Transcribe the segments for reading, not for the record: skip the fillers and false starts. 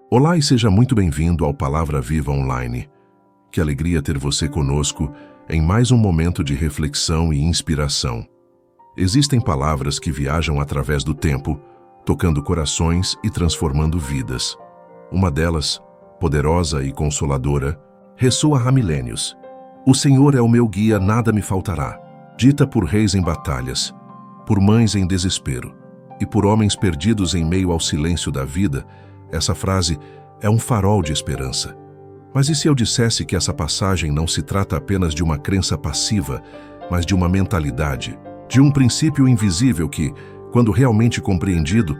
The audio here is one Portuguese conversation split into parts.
Olá e seja muito bem-vindo ao Palavra Viva Online. Que alegria ter você conosco em mais um momento de reflexão e inspiração. Existem palavras que viajam através do tempo, tocando corações e transformando vidas. Uma delas, poderosa e consoladora, ressoa há milênios. O Senhor é o meu guia, nada me faltará. Dita por reis em batalhas, por mães em desespero e por homens perdidos em meio ao silêncio da vida, essa frase é um farol de esperança. Mas e se eu dissesse que essa passagem não se trata apenas de uma crença passiva, mas de uma mentalidade, de um princípio invisível que, quando realmente compreendido,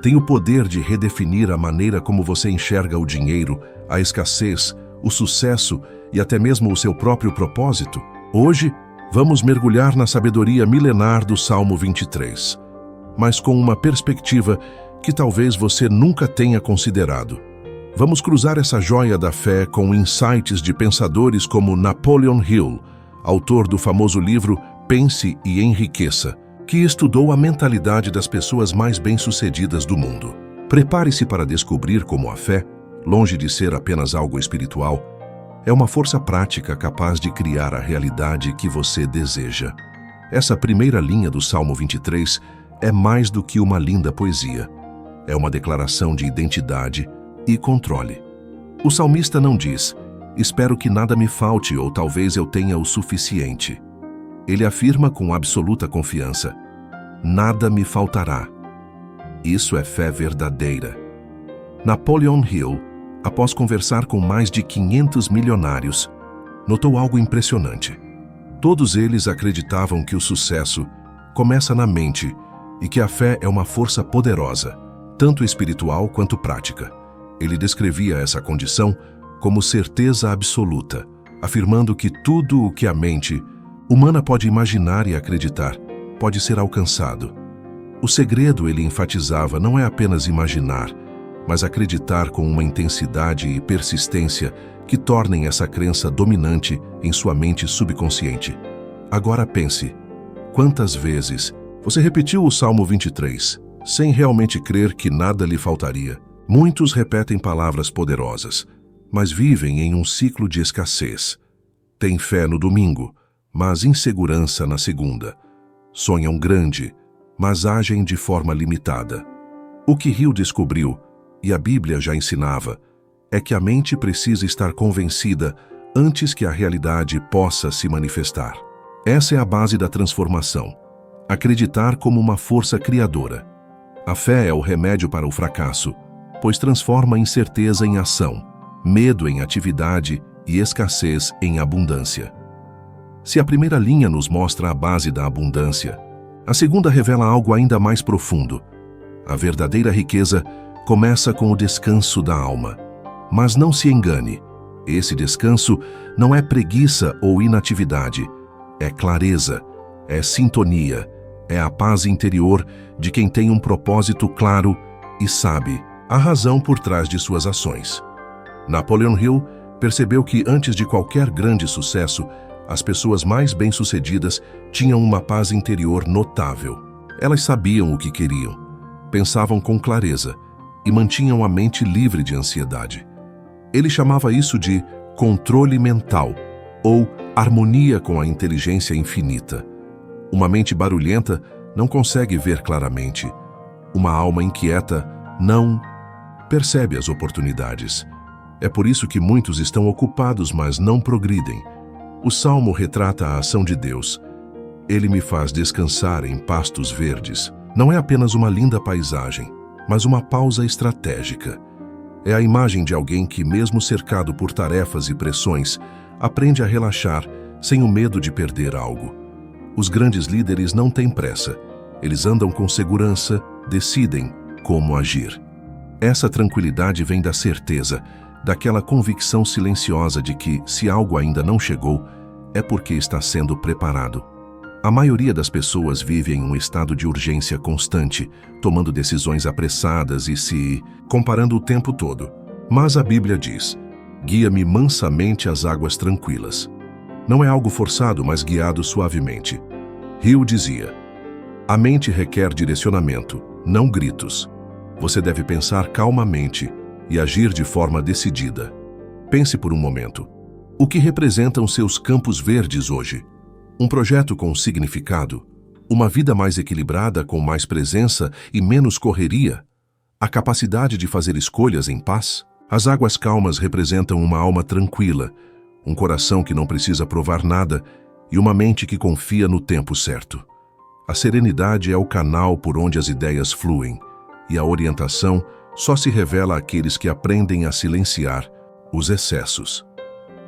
tem o poder de redefinir a maneira como você enxerga o dinheiro, a escassez, o sucesso e até mesmo o seu próprio propósito? Hoje, vamos mergulhar na sabedoria milenar do Salmo 23, mas com uma perspectiva que talvez você nunca tenha considerado. Vamos cruzar essa joia da fé com insights de pensadores como Napoleon Hill, autor do famoso livro Pense e Enriqueça, que estudou a mentalidade das pessoas mais bem-sucedidas do mundo. Prepare-se para descobrir como a fé, longe de ser apenas algo espiritual, é uma força prática capaz de criar a realidade que você deseja. Essa primeira linha do Salmo 23 é mais do que uma linda poesia. É uma declaração de identidade e controle. O salmista não diz, espero que nada me falte ou talvez eu tenha o suficiente. Ele afirma com absoluta confiança, nada me faltará. Isso é fé verdadeira. Napoleon Hill, após conversar com mais de 500 milionários, notou algo impressionante. Todos eles acreditavam que o sucesso começa na mente e que a fé é uma força poderosa, tanto espiritual quanto prática. Ele descrevia essa condição como certeza absoluta, afirmando que tudo o que a mente humana pode imaginar e acreditar pode ser alcançado. O segredo, ele enfatizava, não é apenas imaginar, mas acreditar com uma intensidade e persistência que tornem essa crença dominante em sua mente subconsciente. Agora pense, quantas vezes você repetiu o Salmo 23, sem realmente crer que nada lhe faltaria? Muitos repetem palavras poderosas, mas vivem em um ciclo de escassez. Têm fé no domingo, mas insegurança na segunda. Sonham grande, mas agem de forma limitada. O que Hill descobriu, e a Bíblia já ensinava, é que a mente precisa estar convencida antes que a realidade possa se manifestar. Essa é a base da transformação. Acreditar como uma força criadora. A fé é o remédio para o fracasso, pois transforma incerteza em ação, medo em atividade e escassez em abundância. Se a primeira linha nos mostra a base da abundância, a segunda revela algo ainda mais profundo. A verdadeira riqueza começa com o descanso da alma. Mas não se engane, esse descanso não é preguiça ou inatividade, é clareza, é sintonia, é a paz interior de quem tem um propósito claro e sabe a razão por trás de suas ações. Napoleon Hill percebeu que antes de qualquer grande sucesso, as pessoas mais bem-sucedidas tinham uma paz interior notável. Elas sabiam o que queriam, pensavam com clareza e mantinham a mente livre de ansiedade. Ele chamava isso de controle mental ou harmonia com a inteligência infinita. Uma mente barulhenta não consegue ver claramente. Uma alma inquieta não percebe as oportunidades. É por isso que muitos estão ocupados, mas não progridem. O Salmo retrata a ação de Deus. Ele me faz descansar em pastos verdes. Não é apenas uma linda paisagem, mas uma pausa estratégica. É a imagem de alguém que, mesmo cercado por tarefas e pressões, aprende a relaxar sem o medo de perder algo. Os grandes líderes não têm pressa. Eles andam com segurança, decidem como agir. Essa tranquilidade vem da certeza, daquela convicção silenciosa de que, se algo ainda não chegou, é porque está sendo preparado. A maioria das pessoas vive em um estado de urgência constante, tomando decisões apressadas e se comparando o tempo todo. Mas a Bíblia diz, guia-me mansamente às águas tranquilas. Não é algo forçado, mas guiado suavemente. Hill dizia, a mente requer direcionamento, não gritos. Você deve pensar calmamente, e agir de forma decidida. Pense por um momento. O que representam seus campos verdes hoje? Um projeto com significado? Uma vida mais equilibrada, com mais presença e menos correria? A capacidade de fazer escolhas em paz? As águas calmas representam uma alma tranquila, um coração que não precisa provar nada e uma mente que confia no tempo certo. A serenidade é o canal por onde as ideias fluem, e a orientação só se revela àqueles que aprendem a silenciar os excessos.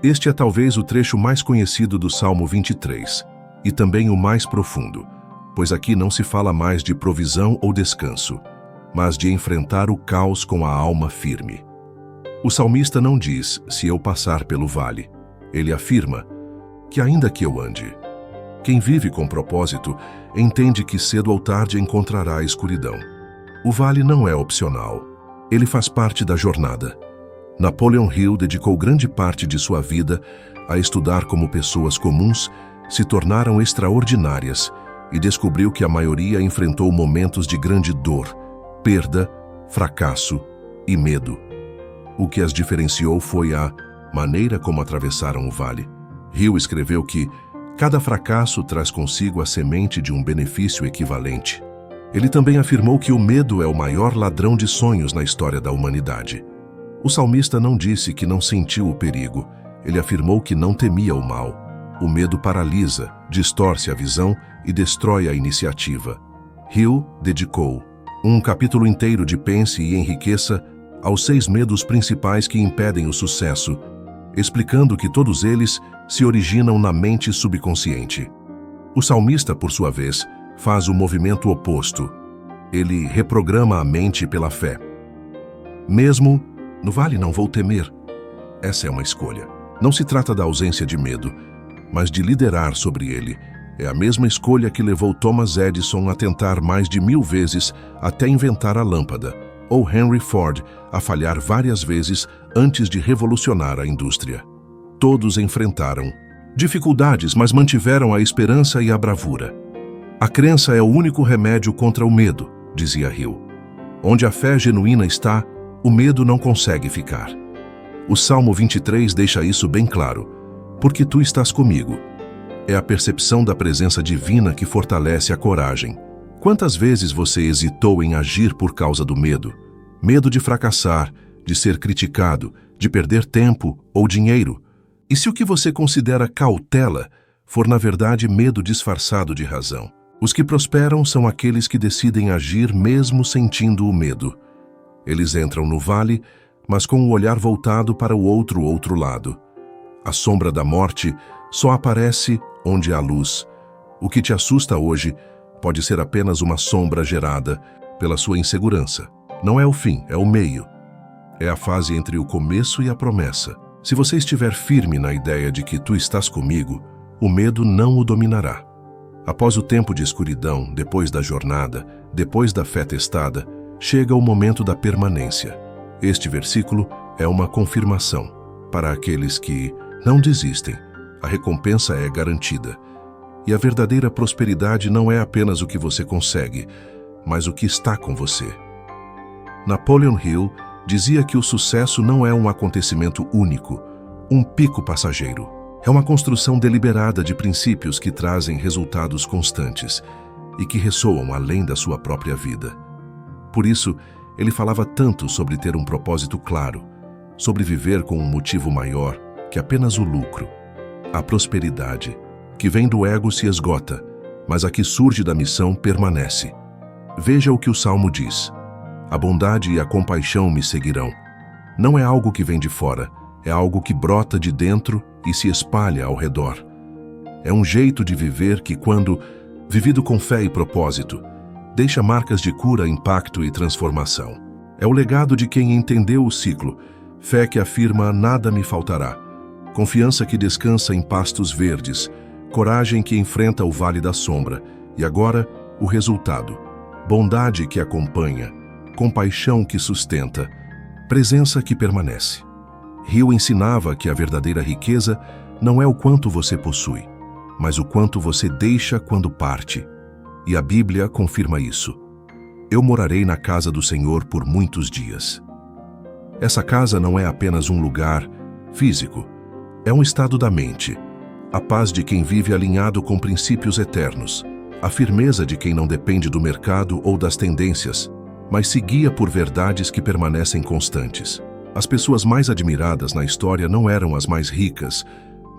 Este é talvez o trecho mais conhecido do Salmo 23, e também o mais profundo, pois aqui não se fala mais de provisão ou descanso, mas de enfrentar o caos com a alma firme. O salmista não diz, se eu passar pelo vale. Ele afirma que ainda que eu ande. Quem vive com propósito entende que cedo ou tarde encontrará a escuridão. O vale não é opcional. Ele faz parte da jornada. Napoleon Hill dedicou grande parte de sua vida a estudar como pessoas comuns se tornaram extraordinárias e descobriu que a maioria enfrentou momentos de grande dor, perda, fracasso e medo. O que as diferenciou foi a maneira como atravessaram o vale. Hill escreveu que cada fracasso traz consigo a semente de um benefício equivalente. Ele também afirmou que o medo é o maior ladrão de sonhos na história da humanidade. O salmista não disse que não sentiu o perigo, ele afirmou que não temia o mal. O medo paralisa, distorce a visão e destrói a iniciativa. Hill dedicou um capítulo inteiro de Pense e Enriqueça aos 6 medos principais que impedem o sucesso, explicando que todos eles se originam na mente subconsciente. O salmista, por sua vez, faz o movimento oposto. Ele reprograma a mente pela fé. Mesmo no vale não vou temer. Essa é uma escolha. Não se trata da ausência de medo, mas de liderar sobre ele. É a mesma escolha que levou Thomas Edison a tentar mais de 1000 vezes até inventar a lâmpada, ou Henry Ford a falhar várias vezes antes de revolucionar a indústria. Todos enfrentaram dificuldades, mas mantiveram a esperança e a bravura. A crença é o único remédio contra o medo, dizia Hill. Onde a fé genuína está, o medo não consegue ficar. O Salmo 23 deixa isso bem claro. Porque tu estás comigo. É a percepção da presença divina que fortalece a coragem. Quantas vezes você hesitou em agir por causa do medo? Medo de fracassar, de ser criticado, de perder tempo ou dinheiro. E se o que você considera cautela for na verdade medo disfarçado de razão? Os que prosperam são aqueles que decidem agir mesmo sentindo o medo. Eles entram no vale, mas com o olhar voltado para o outro lado. A sombra da morte só aparece onde há luz. O que te assusta hoje pode ser apenas uma sombra gerada pela sua insegurança. Não é o fim, é o meio. É a fase entre o começo e a promessa. Se você estiver firme na ideia de que tu estás comigo, o medo não o dominará. Após o tempo de escuridão, depois da jornada, depois da fé testada, chega o momento da permanência. Este versículo é uma confirmação. Para aqueles que não desistem, a recompensa é garantida. E a verdadeira prosperidade não é apenas o que você consegue, mas o que está com você. Napoleon Hill dizia que o sucesso não é um acontecimento único, um pico passageiro. É uma construção deliberada de princípios que trazem resultados constantes e que ressoam além da sua própria vida. Por isso, ele falava tanto sobre ter um propósito claro, sobre viver com um motivo maior que apenas o lucro. A prosperidade, que vem do ego, se esgota, mas a que surge da missão permanece. Veja o que o Salmo diz. A bondade e a compaixão me seguirão. Não é algo que vem de fora, é algo que brota de dentro e se espalha ao redor. É um jeito de viver que, quando vivido com fé e propósito, deixa marcas de cura, impacto e transformação. É o legado de quem entendeu o ciclo, fé que afirma nada me faltará, confiança que descansa em pastos verdes, coragem que enfrenta o vale da sombra, e agora o resultado, bondade que acompanha, compaixão que sustenta, presença que permanece. Hill ensinava que a verdadeira riqueza não é o quanto você possui, mas o quanto você deixa quando parte. E a Bíblia confirma isso. Eu morarei na casa do Senhor por muitos dias. Essa casa não é apenas um lugar físico, é um estado da mente, a paz de quem vive alinhado com princípios eternos, a firmeza de quem não depende do mercado ou das tendências, mas se guia por verdades que permanecem constantes. As pessoas mais admiradas na história não eram as mais ricas,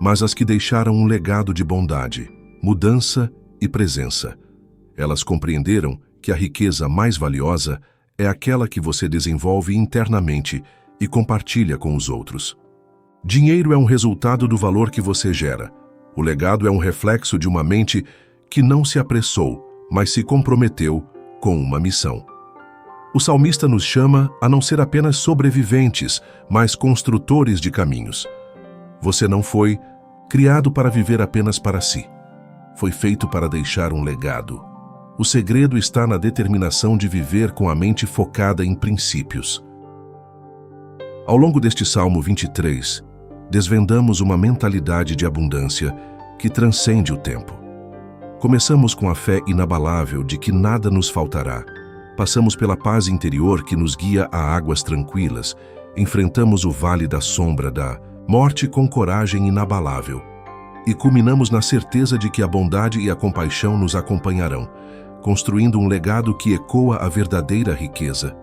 mas as que deixaram um legado de bondade, mudança e presença. Elas compreenderam que a riqueza mais valiosa é aquela que você desenvolve internamente e compartilha com os outros. Dinheiro é um resultado do valor que você gera. O legado é um reflexo de uma mente que não se apressou, mas se comprometeu com uma missão. O salmista nos chama a não ser apenas sobreviventes, mas construtores de caminhos. Você não foi criado para viver apenas para si. Foi feito para deixar um legado. O segredo está na determinação de viver com a mente focada em princípios. Ao longo deste Salmo 23, desvendamos uma mentalidade de abundância que transcende o tempo. Começamos com a fé inabalável de que nada nos faltará. Passamos pela paz interior que nos guia a águas tranquilas. Enfrentamos o vale da sombra da morte com coragem inabalável. E culminamos na certeza de que a bondade e a compaixão nos acompanharão, construindo um legado que ecoa a verdadeira riqueza.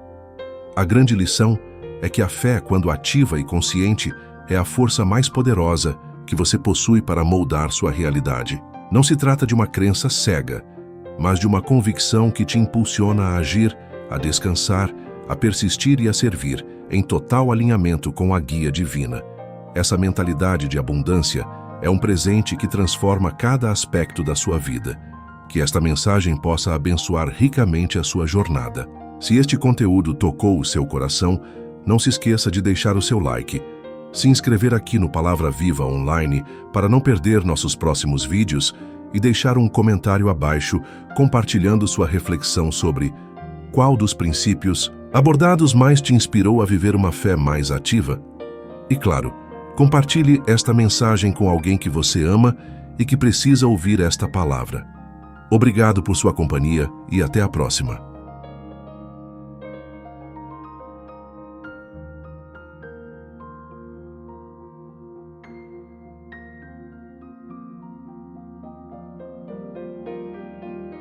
A grande lição é que a fé, quando ativa e consciente, é a força mais poderosa que você possui para moldar sua realidade. Não se trata de uma crença cega, mas de uma convicção que te impulsiona a agir, a descansar, a persistir e a servir, em total alinhamento com a guia divina. Essa mentalidade de abundância é um presente que transforma cada aspecto da sua vida. Que esta mensagem possa abençoar ricamente a sua jornada. Se este conteúdo tocou o seu coração, não se esqueça de deixar o seu like, se inscrever aqui no Palavra Viva Online para não perder nossos próximos vídeos e deixar um comentário abaixo compartilhando sua reflexão sobre qual dos princípios abordados mais te inspirou a viver uma fé mais ativa. E claro, compartilhe esta mensagem com alguém que você ama e que precisa ouvir esta palavra. Obrigado por sua companhia e até a próxima.